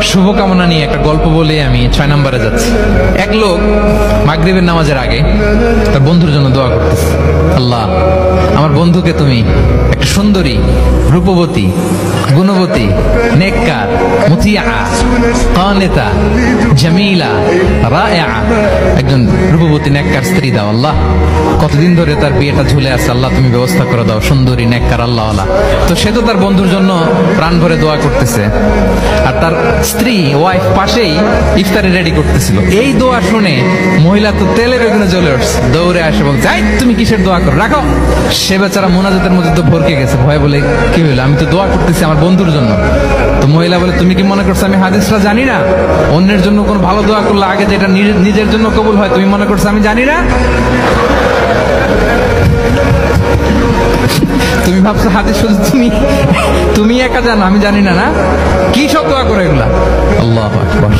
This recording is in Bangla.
শুভকামনা নিয়ে একটা গল্প বলে আমি 6 নম্বরে যাচ্ছি। এক লোক মাগরিবের নামাজের আগে তার বন্ধুর জন্য দোয়া করতেছে, আল্লাহ আমার বন্ধুকে তুমি একটা সুন্দরী, রূপবতী, গুণবতী, নেককার, মুতিয়া, কানেতা, জামিলা, রায়া, একজন রূপবতী নেককার স্ত্রী দাও আল্লাহ। কতদিন ধরে তার বিয়েটা ঝুলে আছে, আল্লাহ তুমি ব্যবস্থা করে দাও, সুন্দরী, নেককার, আল্লাহ। তো সে তো তার বন্ধুর জন্য প্রাণ ভরে দোয়া করতেছে, আর তার স্ত্রী ওয়াইফ পাশেই ইফতারি রেডি করতেছিল। এই দোয়া শুনে মহিলা তো তেলের ওখানে জ্বলে উঠছে, দৌড়ে আসে বলছে, এই তুমি কিসের দোয়া করো, রাখো। সে বেচারা মোনাজাতের মধ্যে তো ভরকে গেছে, ভয় বলে কি হইলো, আমি তো দোয়া করতেছি আমার বন্ধুর জন্য। তো মহিলা বলে, তুমি কি মনে করছো আমি হাদিসটা জানি না? অন্যের জন্য কোন ভালো দোয়া করলে আগে যেটা নিজের জন্য কবুল হয়, তুমি মনে করছো আমি জানি না? তুমি ভাবছো হাদিস শুধু তুমি একা জানো, আমি জানি না? না কি সব দোয়া করে এগুলা? আল্লাহু আকবার।